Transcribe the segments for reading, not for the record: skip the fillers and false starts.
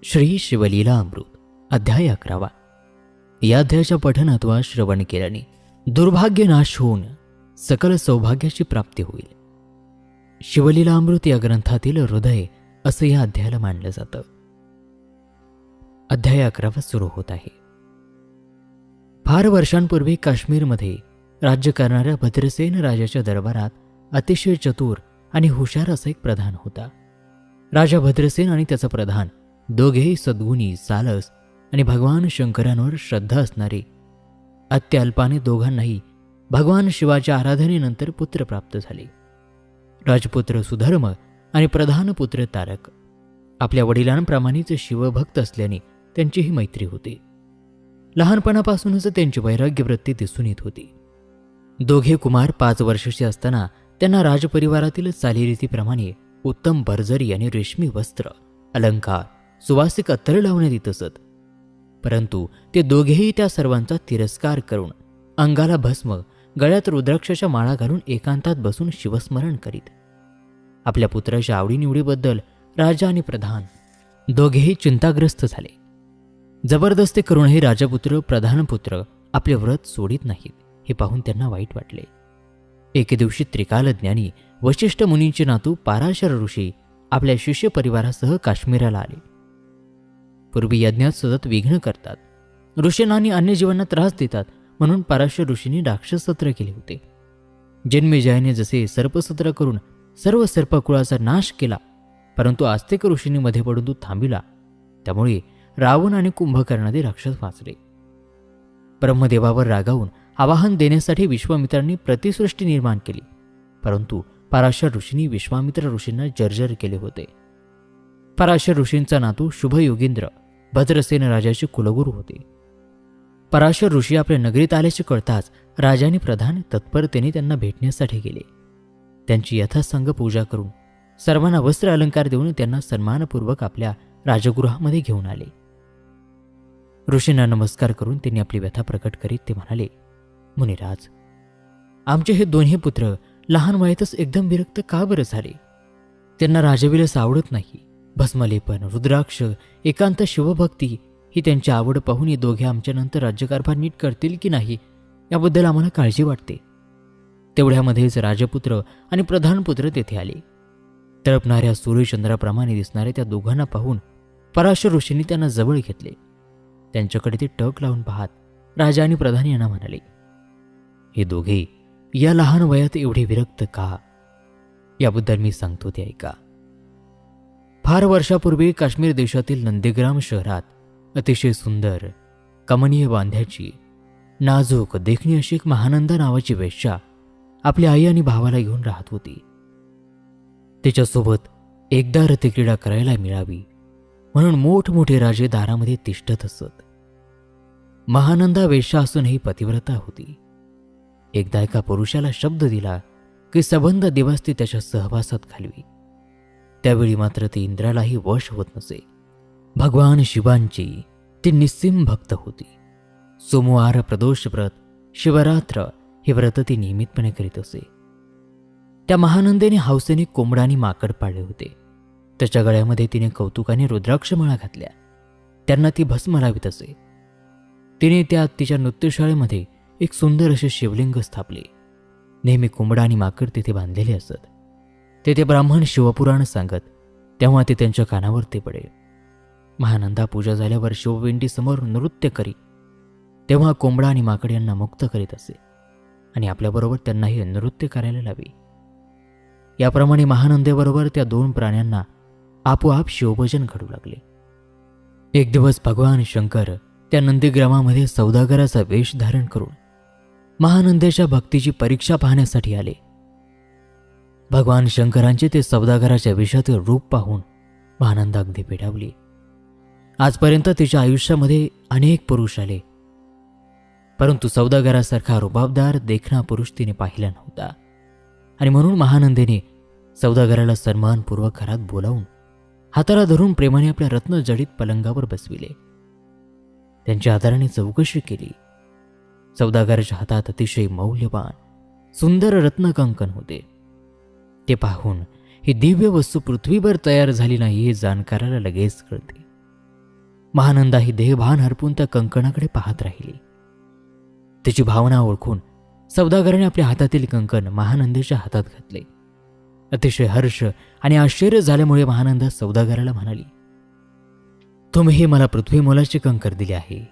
श्री शिवलीला अमृत अध्याय 11। या अध्यायाच्या पठणात वा श्रवण केल्याने दुर्भाग्य नाश होऊन सकल सौभाग्याची प्राप्ती होईल। शिवलीला अमृत या ग्रंथातील हृदय असं या अध्यायाला मानलं जातं। अध्याय 11 सुरू होत आहे। फार वर्षांपूर्वी काश्मीरमध्ये राज्य करणाऱ्या भद्रसेन राजाच्या दरबारात अतिशय चतुर आणि हुशार असा एक प्रधान होता। राजा भद्रसेन आणि त्याचा प्रधान दोघेही सद्गुणी, सालस आणि भगवान शंकरांवर श्रद्धा असणारे। अत्यल्पाने दोघांनाही भगवान शिवाच्या आराधनेनंतर पुत्र प्राप्त झाले। राजपुत्र सुधर्म आणि प्रधानपुत्र तारक आपल्या वडिलांप्रमाणेच शिवभक्त असल्याने त्यांची ही मैत्री होती। लहानपणापासूनच त्यांची वैराग्य वृत्ती दिसून येत होती। दोघे कुमार 5 वर्षाचे असताना त्यांना राजपरिवारातील चालीरीतीप्रमाणे उत्तम भरजरी आणि रेशमी वस्त्र, अलंकार, सुवासिक अत्तर लावण्यात येत असत। परंतु ते दोघेही त्या सर्वांचा तिरस्कार करून अंगाला भस्म, गळ्यात रुद्राक्षाच्या माळा घालून एकांतात बसून शिवस्मरण करीत। आपल्या पुत्राच्या आवडीनिवडीबद्दल राजा आणि प्रधान दोघेही चिंताग्रस्त झाले। जबरदस्ती करूनही राजपुत्र प्रधानपुत्र आपले व्रत सोडित नाहीत हे पाहून त्यांना वाईट वाटले। एके दिवशी त्रिकालज्ञानी वशिष्ठ मुनींचे नातू पाराशर ऋषी आपल्या शिष्य परिवारासह काश्मीराला आले। पूर्वी यज्ञात सतत विघ्न करतात, ऋषींना आणि अन्य जीवांना त्रास देतात म्हणून पाराशर ऋषींनी राक्षससत्र केले होते। जन्मेजयाने जसे सर्पसत्र करून सर्व सर्पकुळाचा नाश केला, परंतु आस्तिक ऋषींनी मध्ये पडून तो थांबिला, त्यामुळे रावण आणि कुंभकर्णादी राक्षस वाचले। ब्रह्मदेवावर रागावून आवाहन देण्यासाठी विश्वामित्रांनी प्रतिसृष्टी निर्माण केली, परंतु पराशर ऋषींनी विश्वामित्र ऋषींना जर्जर केले होते। पराशर ऋषींचा नातू शुभयोगींद्र भद्रसेन राजाचे कुलगुरू होते। पराशर ऋषी आपल्या नगरीत आल्याचे कळताच राजा आणि प्रधान तत्परतेने त्यांना भेटण्यासाठी गेले। त्यांची यथासांग पूजा करून सर्वांना वस्त्र अलंकार देऊन त्यांना सन्मानपूर्वक आपल्या राजगृहामध्ये घेऊन आले। ऋषींना नमस्कार करून त्यांनी आपली व्यथा प्रकट करीत ते म्हणाले, मुनिराज, आमचे हे दोन्ही पुत्र लहान वयातच एकदम विरक्त का बरं झाले? त्यांना राजविलास आवडत नाही। भस्मलेपन, रुद्राक्ष, एकांत शिवभक्ती ही त्यांची आवड पाहून हे दोघे आमच्यानंतर राज्यकारभार नीट करतील की नाही याबद्दल आम्हाला काळजी वाटते। तेवढ्यामध्येच राजपुत्र आणि प्रधानपुत्र तेथे आले। तळपणाऱ्या सूर्यचंद्राप्रमाणे दिसणाऱ्या त्या दोघांना पाहून पराशर ऋषींनी त्यांना जवळ घेतले। त्यांच्याकडे ते टक लावून पाहत राजा आणि प्रधान यांना म्हणाले, हे दोघे या लहान वयात एवढे विरक्त का? याबद्दल मी सांगतो ते ऐका। फार वर्षापूर्वी काश्मीर देशातील नंदीग्राम शहरात अतिशय सुंदर, कमनीय बांध्याची, नाजूक देखणी अशी एक महानंदा नावाची वेश्या आपल्या आई आणि भावाला घेऊन राहत होती। तिच्यासोबत एकदा रतिक्रीडा करायला मिळावी म्हणून मोठमोठे राजे दारामध्ये तिष्ठत असत। महानंदा वेश्या असूनही पतिव्रता होती। एकदा एका पुरुषाला शब्द दिला की सबंध दिवस ती त्याच्या सहवासात घालवी। त्यावेळी मात्र ती इंद्रालाही वश होत नसे। भगवान शिवांची ती निस्सीम भक्त होती। सोमवार, प्रदोष व्रत, शिवरात्र हे व्रत ती नियमितपणे करीत असे। त्या महानंदेने हौसेने कोंबडा आणि माकड पाळले होते। त्याच्या गळ्यामध्ये तिने कौतुकाने रुद्राक्षमाळा घातल्या, त्यांना ती भस्म लावित असे। तिने तिच्या नृत्यशाळेमध्ये एक सुंदर असे शिवलिंग स्थापले। नेहमी कोंबडा आणि माकड तिथे बांधलेले असत। तेथे ब्राह्मण शिवपुराण सांगत तेव्हा ते त्यांच्या कानावर ते पडे। महानंदा पूजा झाल्यावर शिवपिंडीसमोर नृत्य करी, तेव्हा कोंबडा आणि माकड यांना मुक्त करीत असे आणि आपल्याबरोबर त्यांनाही नृत्य करायला लावे। याप्रमाणे महानंदेबरोबर त्या 2 प्राण्यांना आपोआप शिवभजन घडू लागले। एक दिवस भगवान शंकर त्या नंदीग्रामामध्ये सौदागराचा वेश धारण करून महानंदेच्या भक्तीची परीक्षा पाहण्यासाठी आले। भगवान शंकरांचे ते सौदागराच्या वेशातील रूप पाहून महानंदा अगदी पेटावली। आजपर्यंत तिच्या आयुष्यामध्ये अनेक पुरुष आले, परंतु सौदागरासारखा रुबाबदार देखणा पुरुष तिने पाहिला नव्हता आणि म्हणून महानंदेने सौदागराला सन्मानपूर्वक घरात बोलावून हाताला धरून प्रेमाने आपल्या रत्नजडित पलंगावर बसविले। त्यांच्या आदराने चौकशी केली। सौदागराच्या हातात अतिशय मौल्यवान सुंदर रत्नकंकण होते। ते पाहून ही दिव्य वस्तू पृथ्वीवर तयार झाली नाही हे जाणकाराला लगेच कळते। महानंदा ही देहभान हरपून त्या कंकणाकडे पाहत राहिली. तिची भावना ओळखून सौदागराने आपल्या हातातील कंकण महानंदेच्या हातात घातले. अतिशय हर्ष आणि आश्चर्य झाल्यामुळे महानंदा सौदागराला म्हणाली, तुम्ही हे मला पृथ्वी मोलाचे कंकर दिले आहे.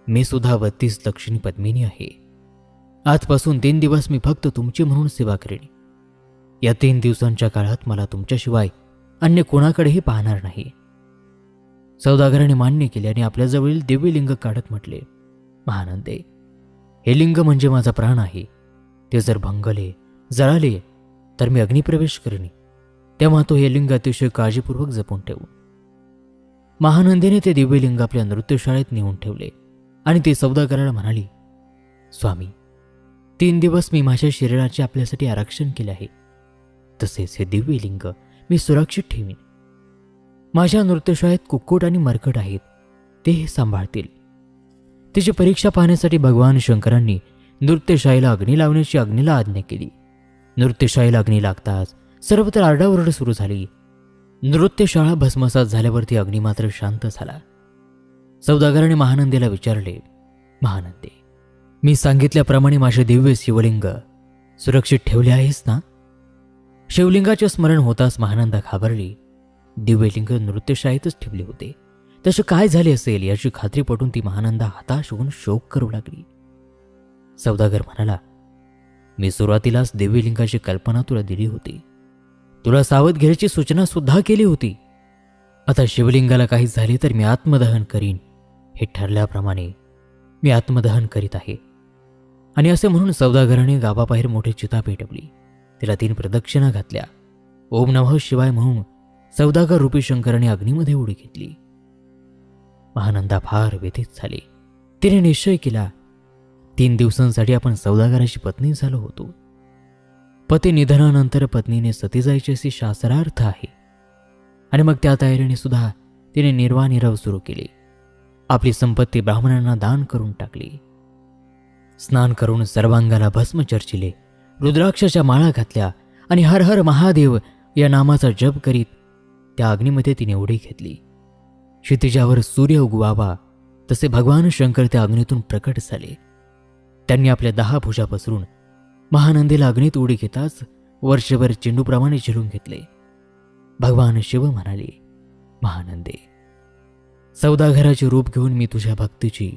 मी सुद्धा 32 लक्षणी पद्मिनी आहे. आजपासून 3 दिवस मी फक्त तुमची म्हणून सेवा करेन. या 3 दिवसांच्या काळात मला तुमच्याशिवाय अन्य कोणाकडेही पाहणार नाही. सौदागराने मान्य केले आणि आपल्याजवळील दिव्य लिंग काढत म्हटले, महानंदे, हे लिंग म्हणजे माझा प्राण आहे. ते जर भंगले, जळाले तर मी अग्निप्रवेश करेन. तेव्हा तो हे लिंग अतिशय काळजीपूर्वक जपून ठेवू. महानंदेने ते दिव्य लिंग आपल्या नृत्यशाळेत नेऊन ठेवले आणि ती सौदागराला म्हणाली, स्वामी, 3 दिवस मी माझ्या शरीराचे आपल्यासाठी आरक्षण केले आहे. तसेच हे दिव्य लिंग मी सुरक्षित ठेवीन. माझ्या नृत्यशाळेत कुक्कुट आणि मरकट आहेत, ते हे सांभाळतील. तिची परीक्षा पाहण्यासाठी भगवान शंकरांनी नृत्यशाळेला अग्नी लावण्याची अग्नीला आज्ञा केली. नृत्यशाळेला अग्नी लागताच सर्वत्र आरडाओरड सुरू झाली. नृत्यशाळा भस्मसात झाल्यावरती अग्नी मात्र शांत झाला. सौदागराने महानंदेला विचारले, महानंदे, मी सांगितल्याप्रमाणे माझे दिव्य शिवलिंग सुरक्षित ठेवले आहेस ना? शिवलिंगाचे स्मरण होताच महानंदा घाबरली. दिव्यलिंग नृत्यशाळेतच ठेवले होते. तसे काय झाले असेल याची खात्री पटून ती महानंदा हताश होऊन शोक करू लागली. सौदागर म्हणाला, मी सुरुवातीलाच दिव्यलिंगाची कल्पना तुला दिली होती. तुला सावध घेण्याची सूचना सुद्धा केली होती. आता शिवलिंगाला काही झाले तर मी आत्मदहन करीन हे ठरल्याप्रमाणे मी आत्मदहन करीत आहे. आणि असे म्हणून सौदागराने गावाबाहेर मोठी चिता पेटवली. तिला 3 प्रदक्षिणा घातल्या. ओम नमः शिवाय म्हणून सौदागर रूपी शंकराने अग्नीमध्ये उडी घेतली. महानंदा फार व्यथित झाली. तिने निश्चय केला, 3 दिवसांसाठी आपण सौदागराची पत्नी झालो होतो. पती निधनानंतर पत्नीने सती जायची अशी शास्त्रार्थ आहे. आणि मग त्या तयारीने सुद्धा तिने निर्वानिरव सुरू केली. आपली संपत्ती ब्राह्मणांना दान करून टाकली. स्नान करून सर्वांगाला भस्म चर्चिले, रुद्राक्षाच्या माळा घातल्या आणि हर हर महादेव या नामाचा जप करीत त्या अग्नीमध्ये तिने उडी घेतली. क्षितिजावर सूर्य उगवावा तसे भगवान शंकर त्या अग्नीतून प्रकट झाले. त्यांनी आपल्या 10 भुजा पसरून महानंदेला अग्नीत उडी घेताच वर्षभर चेंडूप्रमाणे झिलून घेतले. भगवान शिव म्हणाले, महानंदे, सौदागराचे रूप घेऊन मी तुझ्या भक्तीची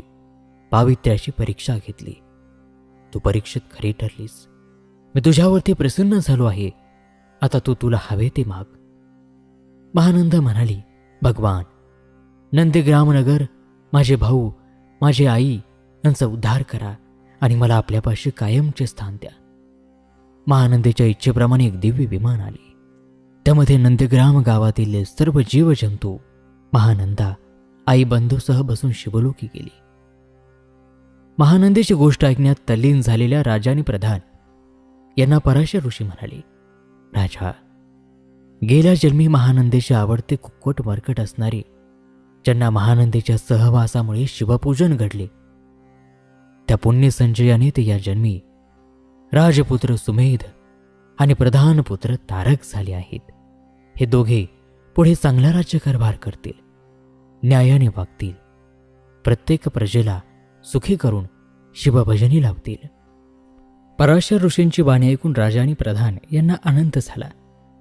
पावित्र्याची परीक्षा घेतली. तू परीक्षेत खरी ठरलीस. मी तुझ्यावरती प्रसन्न झालो आहे. आता तू तुला हवे ते माग. महानंदा म्हणाली, भगवान, नंदीग्रामनगर, माझे भाऊ, माझी आई यांचा उद्धार करा आणि मला आपल्यापाशी कायमचे स्थान द्या. महानंदेच्या इच्छेप्रमाणे एक दिव्य विमान आले. त्यामध्ये नंदीग्राम गावातील सर्व जीवजंतू महानंदा आई बंधूसह बसून शिवलोकी गेली. महानंदेची गोष्ट ऐकण्यात तल्लीन झालेल्या राजा आणि प्रधान यांना पराशर ऋषी म्हणाले, राजा, गेल्या जन्मी महानंदेचे आवडते कुक्कुट मरकट असणारे, ज्यांना महानंदेच्या सहवासामुळे शिवपूजन घडले, त्या पुण्य संचयाने ते या जन्मी राजपुत्र सुमेध आणि प्रधानपुत्र तारक झाले आहेत. हे दोघे पुढे चांगला राज्यकारभार करतील, न्यायाने वागतील, प्रत्येक प्रजेला सुखी करून शिवभजनी लावतील. पराशर ऋषींची वाणी ऐकून राजा आणि प्रधान यांना आनंद झाला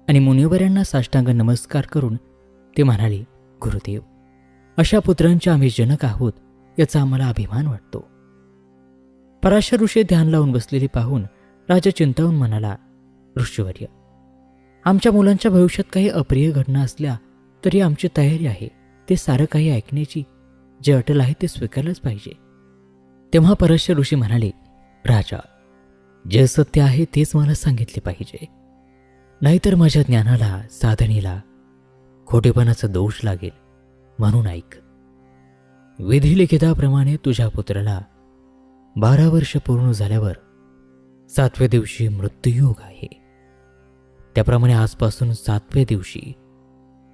आणि मुनिवरांना साष्टांग नमस्कार करून ते म्हणाले, गुरुदेव, अशा पुत्रांचे आम्ही जनक आहोत याचा आम्हाला अभिमान वाटतो. पराशर ऋषी ध्यान लावून बसलेले पाहून राजा चिंतावून म्हणाला, ऋषीवर्य, आमच्या मुलांच्या भविष्यात काही अप्रिय घटना असल्या तरी आमची तयारी आहे. ते सारं काही ऐकण्याची, जे अटल आहे ते स्वीकारलंच पाहिजे. तेव्हा पराशर ऋषी म्हणाले, राजा, जे सत्य आहे तेच मला सांगितले पाहिजे, नाहीतर माझ्या ज्ञानाला, साधनेला खोटेपणाचा दोष लागेल. म्हणून ऐक. विधिलिखिताप्रमाणे तुझ्या पुत्राला 12 वर्ष पूर्ण झाल्यावर 7व्या दिवशी मृत्यूयोग आहे. त्याप्रमाणे आजपासून 7व्या दिवशी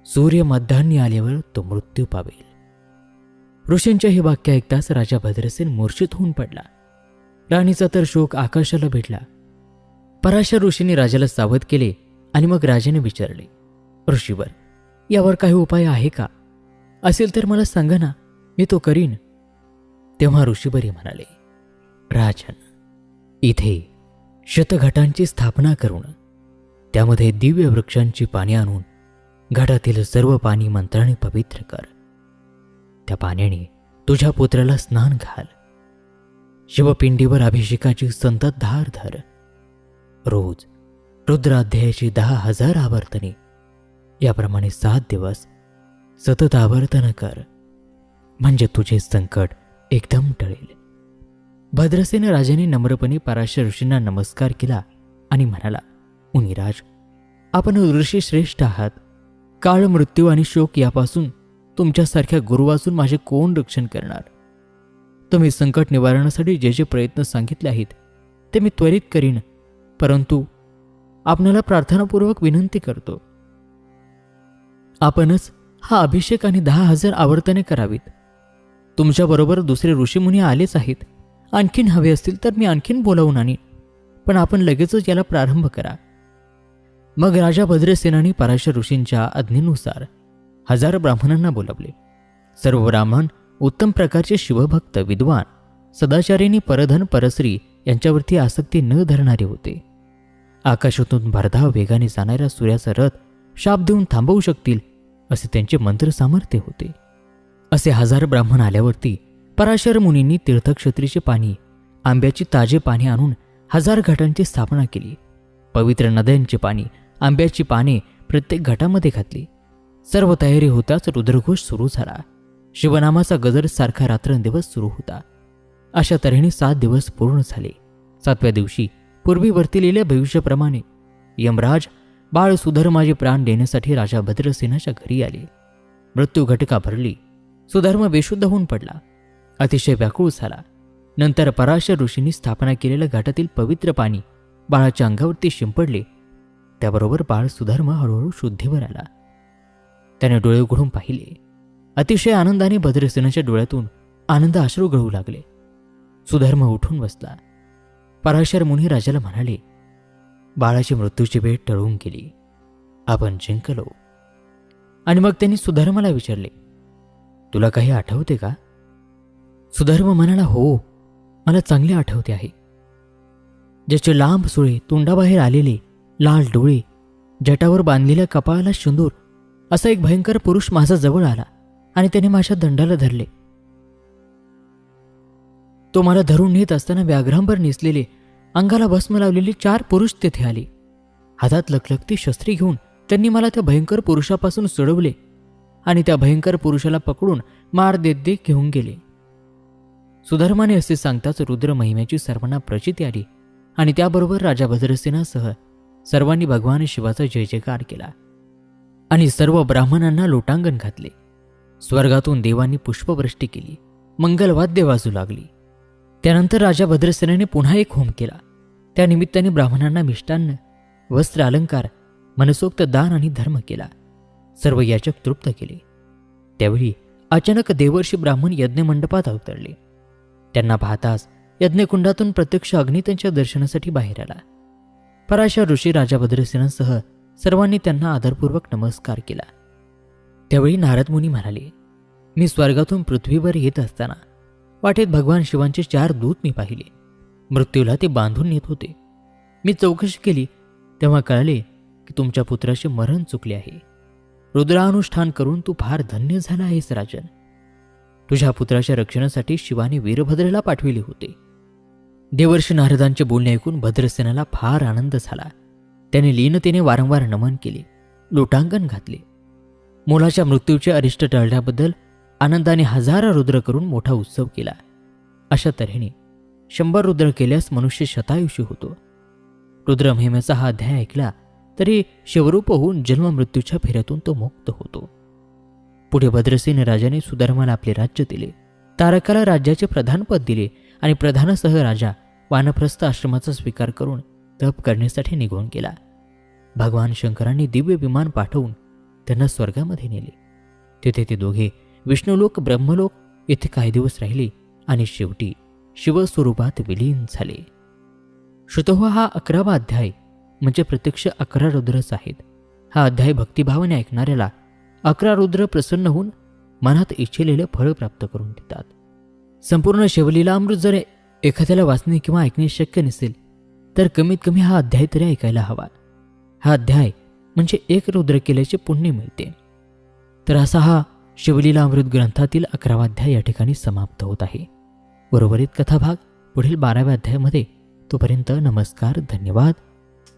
सूर्य मध्यान्ही आल्यावर तो मृत्यू पावेल. ऋषींचे हे वाक्य ऐकताच राजा भद्रसेन मूर्छित होऊन पडला. राणीचा तर शोक आकाशाला भिडला. पराशर ऋषींनी राजाला सावध केले आणि मग राजाने विचारले, ऋषीवर, यावर काही उपाय आहे का? असेल तर मला सांगा ना, मी तो करीन. तेव्हा ऋषीबरी म्हणाले, राजन, इथे शतघटांची स्थापना करून त्यामध्ये दिव्य वृक्षांची पाने आणून घटातील सर्व पाणी मंत्राने पवित्र कर. त्या पाण्याने तुझ्या पुत्राला स्नान घाल. शिवपिंडीवर अभिषेकाची संततधार धर. रोज रुद्राध्यायाची 10,000 आवर्तने याप्रमाणे 7 दिवस सतत आवर्तन कर, म्हणजे तुझे संकट एकदम टळेल. भद्रसेन राजाने नम्रपणे पराशर ऋषींना नमस्कार केला आणि म्हणाला, मुनिराज, आपण ऋषी श्रेष्ठ आहात. काळ, मृत्यू आणि शोक यापासून तुमच्यासारख्या गुरुवाचून माझे कोण रक्षण करणार? तुम्ही संकट निवारणासाठी जे जे प्रयत्न सांगितले आहेत ते मी त्वरित करीन, परंतु आपणाला प्रार्थनापूर्वक विनंती करतो, आपणच हा अभिषेक आणि 10,000 आवर्तने करावीत. तुमच्याबरोबर दुसरे ऋषीमुनी आलेच आहेत. आणखीन हवे असतील तर मी आणखीन बोलावून आणीन, पण आपण लगेचच याला प्रारंभ करा. मग राजा भद्रसेनाने पराशर ऋषींच्या आज्ञेनुसार 1000 ब्राह्मणांना बोलावले. सर्व ब्राह्मण उत्तम प्रकारचे शिवभक्त, विद्वान, सदाचार्यांनी परधन परश्री यांच्यावरती आसक्ती न धरणारे होते. आकाशातून भरधाव वेगाने जाणाऱ्या सूर्याचा रथ शाप देऊन थांबवू शकतील असे त्यांचे मंत्र सामर्थ्य होते. असे 1000 ब्राह्मण आल्यावरती पराशर मुनींनी तीर्थक्षेत्रीचे पाणी, आंब्याची ताजे पाणी आणून 1000 घटांची स्थापना केली. पवित्र नद्यांचे पाणी, आंब्याची पाने प्रत्येक घटामध्ये घातली. सर्व तयारी होताच रुद्रघोष सुरू झाला. शिवनामाचा गजर सारखा रात्रंदिवस सुरू होता. अशा तऱ्हेने 7 दिवस पूर्ण झाले. 7व्या दिवशी पूर्वी वर्तिलेल्या भविष्याप्रमाणे यमराज बाळ सुधर्माचे प्राण देण्यासाठी राजा भद्रसेनाच्या घरी आले. मृत्यू घटका भरली. सुधर्म बेशुद्ध होऊन पडला, अतिशय व्याकुळ झाला. नंतर पराशर ऋषींनी स्थापना केलेल्या घाटातील पवित्र पाणी बाळाच्या अंगावरती शिंपडले. त्याबरोबर बाळ सुधर्म हळूहळू शुद्धीवर आला. त्याने डोळे उघडून पाहिले. अतिशय आनंदाने भद्रसेनाच्या डोळ्यातून आनंद अश्रू गळू लागले. सुधर्म उठून बसला. पराशर मुनी राजाला म्हणाले, बाळाची मृत्यूची वेळ टळून गेली, आपण जिंकलो. आणि मग त्यांनी सुधर्माला विचारले, तुला काही आठवते का? सुधर्म म्हणाला, हो, मला चांगले आठवते आहे. ज्याचे लांब सुळे, तोंडाबाहेर आलेले लाल डोळे, जटावर बांधलेल्या कपाळाला शेंदूर असा एक भयंकर पुरुष माझा जवळ आला आणि त्याने माझ्या दंडाला धरले. तो मला धरून नेत असताना व्याघ्रांबर नेसलेले, अंगाला भस्म लावलेले 4 पुरुष तेथे आले. हातात लखलखती शस्त्री घेऊन त्यांनी मला त्या भयंकर पुरुषापासून सोडवले आणि त्या भयंकर पुरुषाला पकडून मार देत देत घेऊन गेले. सुधर्माने असे सांगताच रुद्र महिम्याची सर्वांना प्रचिती आली आणि त्याबरोबर राजा भद्रसेनासह सर्वांनी भगवान शिवाचा जय जयकार केला आणि सर्व ब्राह्मणांना लोटांगण घातले. स्वर्गातून देवांनी पुष्पवृष्टी केली. मंगलवाद्य वाजू लागली. त्यानंतर राजा भद्रसेनाने पुन्हा एक होम केला. त्यानिमित्ताने ब्राह्मणांना मिष्टान्न, वस्त्र, अलंकार, मनसोक्त दान आणि धर्म केला. सर्व याचक तृप्त केले. त्यावेळी अचानक देवर्षी ब्राह्मण यज्ञमंडपात अवतरले. त्यांना पाहताच यज्ञकुंडातून प्रत्यक्ष अग्नी त्यांच्या दर्शनासाठी बाहेर आला. पराशर ऋषी राजा भद्रसेनासह सर्वांनी त्यांना आदरपूर्वक नमस्कार केला. त्यावेळी नारद मुनी म्हणाले, मी स्वर्गातून पृथ्वीवर येत असताना वाटेत भगवान शिवांचे 4 दूत मी पाहिले. मृत्यूला ते बांधून नेत होते. मी चौकशी केली तेव्हा कळले की तुमच्या पुत्राचे मरण चुकले आहे. रुद्रानुष्ठान करून तू फार धन्य झाला आहेस राजन. तुझ्या पुत्राच्या रक्षणासाठी शिवाने वीरभद्रेला पाठविले होते. देवर्षी नारदांचे बोलणे ऐकून भद्रसेनाला फार आनंद झाला. त्याने लीनतेने वारंवार नमन केले, लोटांगण घातले. मुलाच्या मृत्यूचे अरिष्ट टळल्याबद्दल आनंदाने 1000 रुद्र करून मोठा उत्सव केला. अशा तऱ्हेने 100 रुद्र केल्यास मनुष्य शतायुषी होतो. रुद्र महिम्याचा हा अध्याय ऐकला तरी शिवरूप होऊन जन्ममृत्यूच्या फेऱ्यातून तो मुक्त होतो. पुढे भद्रसेन राजाने सुधर्माला आपले राज्य दिले. तारकाला राज्याचे प्रधानपद दिले आणि प्रधानासह राजा वानप्रस्थ आश्रमाचा स्वीकार करून तप करण्यासाठी निघून गेला. भगवान शंकरांनी दिव्य विमान पाठवून त्यांना स्वर्गामध्ये नेले. तेथे ते दोघे विष्णुलोक, ब्रह्मलोक येथे काही दिवस राहिले आणि शेवटी शिवस्वरूपात विलीन झाले. श्रुतोह हा 11वा अध्याय म्हणजे प्रत्यक्ष 11 रुद्रच आहेत. हा अध्याय भक्तिभावाने ऐकणाऱ्याला 11 रुद्र प्रसन्न होऊन मनात इच्छिलेले फळ प्राप्त करून देतात. संपूर्ण शिवलीलामृत जर एखाद्याला वाचणे किंवा ऐकणे शक्य नसेल तर कमीत कमी हा अध्याय तरी ऐकायला हवा. हा अध्याय म्हणजे एक रुद्र केल्याचे पुण्य मिळते. तर असा हा शिवलीलामृत ग्रंथातील 11वा अध्याय या ठिकाणी समाप्त होत आहे. उर्वरित कथाभाग पुढील 12व्या अध्यायामध्ये. तोपर्यंत नमस्कार, धन्यवाद.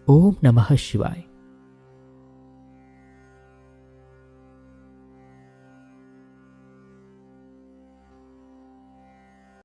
ओम नमः शिवाय.